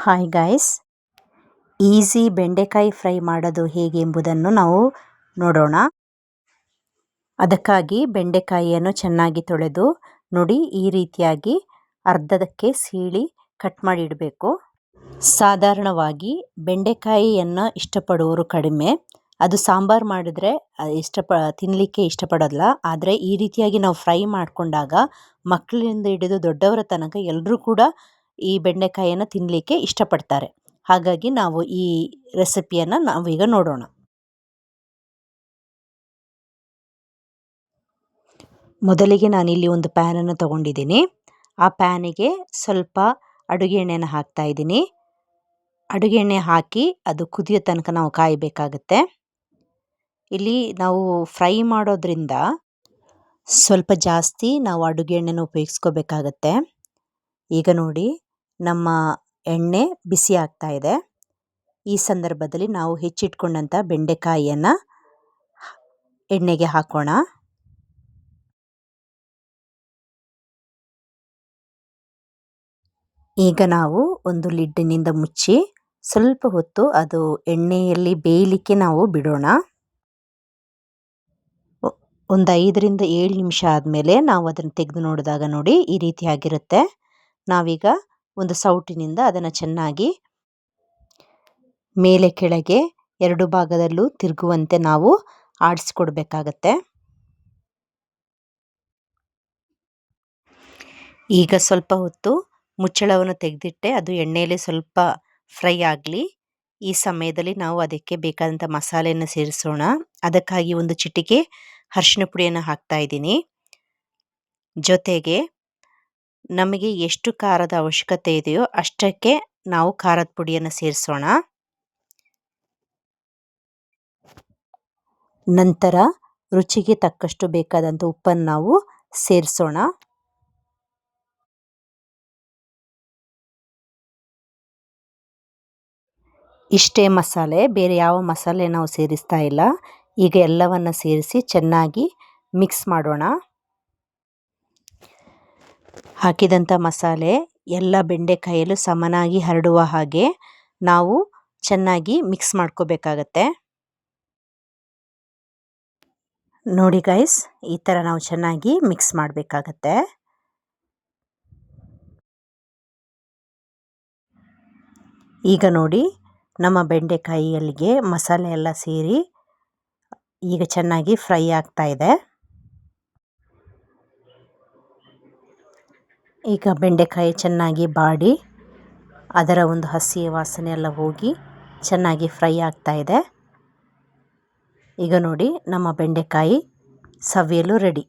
Hi guys, easy ಬೆಂಡೆಕಾಯಿ fry ಮಾಡೋದು ಹೇಗೆ ಎಂಬುದನ್ನು ನಾವು ನೋಡೋಣ. ಅದಕ್ಕಾಗಿ ಬೆಂಡೆಕಾಯಿಯನ್ನು ಚೆನ್ನಾಗಿ ತೊಳೆದು ನೋಡಿ ಈ ರೀತಿಯಾಗಿ ಅರ್ಧದಕ್ಕೆ ಸೀಳಿ ಕಟ್ ಮಾಡಿ ಇಡಬೇಕು. ಸಾಧಾರಣವಾಗಿ ಬೆಂಡೆಕಾಯಿಯನ್ನು ಇಷ್ಟಪಡುವವರು ಕಡಿಮೆ. ಅದು ಸಾಂಬಾರು ಮಾಡಿದ್ರೆ ತಿನ್ನಲಿಕ್ಕೆ ಇಷ್ಟಪಡೋಲ್ಲ. ಆದರೆ ಈ ರೀತಿಯಾಗಿ ನಾವು ಫ್ರೈ ಮಾಡಿಕೊಂಡಾಗ ಮಕ್ಕಳಿಂದ ಹಿಡಿದು ದೊಡ್ಡವರ ತನಕ ಎಲ್ಲರೂ ಕೂಡ ಈ ಬೆಂಡೆಕಾಯಿಯನ್ನು ತಿನ್ನಲಿಕ್ಕೆ ಇಷ್ಟಪಡ್ತಾರೆ. ಹಾಗಾಗಿ ನಾವು ಈ ರೆಸಿಪಿಯನ್ನು ನಾವೀಗ ನೋಡೋಣ. ಮೊದಲಿಗೆ ನಾನಿಲ್ಲಿ ಒಂದು ಪ್ಯಾನನ್ನು ತಗೊಂಡಿದ್ದೀನಿ. ಆ ಪ್ಯಾನಿಗೆ ಸ್ವಲ್ಪ ಅಡುಗೆ ಎಣ್ಣೆಯನ್ನು ಹಾಕ್ತಾ ಇದ್ದೀನಿ. ಅಡುಗೆ ಎಣ್ಣೆ ಹಾಕಿ ಅದು ಕುದಿಯೋ ತನಕ ನಾವು ಕಾಯಬೇಕಾಗತ್ತೆ. ಇಲ್ಲಿ ನಾವು ಫ್ರೈ ಮಾಡೋದ್ರಿಂದ ಸ್ವಲ್ಪ ಜಾಸ್ತಿ ನಾವು ಅಡುಗೆ ಎಣ್ಣೆನ ಉಪಯೋಗಿಸ್ಕೋಬೇಕಾಗತ್ತೆ. ಈಗ ನೋಡಿ ನಮ್ಮ ಎಣ್ಣೆ ಬಿಸಿ ಆಗ್ತಾ ಇದೆ. ಈ ಸಂದರ್ಭದಲ್ಲಿ ನಾವು ಹೆಚ್ಚಿಟ್ಕೊಂಡಂಥ ಬೆಂಡೆಕಾಯಿಯನ್ನು ಎಣ್ಣೆಗೆ ಹಾಕೋಣ. ಈಗ ನಾವು ಒಂದು ಲಿಡ್ಡಿನಿಂದ ಮುಚ್ಚಿ ಸ್ವಲ್ಪ ಹೊತ್ತು ಅದು ಎಣ್ಣೆಯಲ್ಲಿ ಬೇಯಲಿಕ್ಕೆ ನಾವು ಬಿಡೋಣ. ಒಂದು 5ರಿಂದ 7 ನಿಮಿಷ ಆದಮೇಲೆ ನಾವು ಅದನ್ನು ತೆಗೆದು ನೋಡಿದಾಗ ನೋಡಿ ಈ ರೀತಿಯಾಗಿರುತ್ತೆ. ನಾವೀಗ ಒಂದು ಸೌಟಿನಿಂದ ಅದನ್ನು ಚೆನ್ನಾಗಿ ಮೇಲೆ ಕೆಳಗೆ 2 ಭಾಗದಲ್ಲೂ ತಿರುಗುವಂತೆ ನಾವು ಆಡಿಸ್ಕೊಡ್ಬೇಕಾಗತ್ತೆ. ಈಗ ಸ್ವಲ್ಪ ಹೊತ್ತು ಮುಚ್ಚಳವನ್ನು ತೆಗೆದಿಟ್ಟೆ ಅದು ಎಣ್ಣೆಯಲ್ಲಿ ಸ್ವಲ್ಪ ಫ್ರೈ ಆಗಲಿ. ಈ ಸಮಯದಲ್ಲಿ ನಾವು ಅದಕ್ಕೆ ಬೇಕಾದಂಥ ಮಸಾಲೆಯನ್ನು ಸೇರಿಸೋಣ. ಅದಕ್ಕಾಗಿ ಒಂದು ಚಿಟಿಕೆ ಅರಿಶಿನ ಪುಡಿಯನ್ನು ಹಾಕ್ತಾ ಇದ್ದೀನಿ. ಜೊತೆಗೆ ನಮಗೆ ಎಷ್ಟು ಖಾರದ ಅವಶ್ಯಕತೆ ಇದೆಯೋ ಅಷ್ಟಕ್ಕೆ ನಾವು ಖಾರದ ಪುಡಿಯನ್ನು ಸೇರಿಸೋಣ. ನಂತರ ರುಚಿಗೆ ತಕ್ಕಷ್ಟು ಬೇಕಾದಂಥ ಉಪ್ಪನ್ನು ನಾವು ಸೇರಿಸೋಣ. ಇಷ್ಟೇ ಮಸಾಲೆ, ಬೇರೆ ಯಾವ ಮಸಾಲೆ ನಾವು ಸೇರಿಸ್ತಾ ಇಲ್ಲ. ಈಗ ಎಲ್ಲವನ್ನು ಸೇರಿಸಿ ಚೆನ್ನಾಗಿ ಮಿಕ್ಸ್ ಮಾಡೋಣ. ಹಾಕಿದಂಥ ಮಸಾಲೆ ಎಲ್ಲ ಬೆಂಡೆಕಾಯಲ್ಲೂ ಸಮನಾಗಿ ಹರಡುವ ಹಾಗೆ ನಾವು ಚೆನ್ನಾಗಿ ಮಿಕ್ಸ್ ಮಾಡ್ಕೋಬೇಕಾಗತ್ತೆ. ನೋಡಿ ಗೈಸ್, ಈ ಥರ ನಾವು ಚೆನ್ನಾಗಿ ಮಿಕ್ಸ್ ಮಾಡಬೇಕಾಗತ್ತೆ. ಈಗ ನೋಡಿ ನಮ್ಮ ಬೆಂಡೆಕಾಯಿಯಲ್ಲಿಗೆ ಮಸಾಲೆ ಎಲ್ಲ ಸೇರಿ ಈಗ ಚೆನ್ನಾಗಿ ಫ್ರೈ ಆಗ್ತಾ ಇದೆ. ಈಗ ಬೆಂಡೆಕಾಯಿ ಚೆನ್ನಾಗಿ ಬಾಡಿ ಅದರ ಒಂದು ಹಸಿ ವಾಸನೆ ಎಲ್ಲ ಹೋಗಿ ಚೆನ್ನಾಗಿ ಫ್ರೈ ಆಗ್ತಾ ಇದೆ. ಈಗ ನೋಡಿ ನಮ್ಮ ಬೆಂಡೆಕಾಯಿ ಸವಿಯಲು ರೆಡಿ.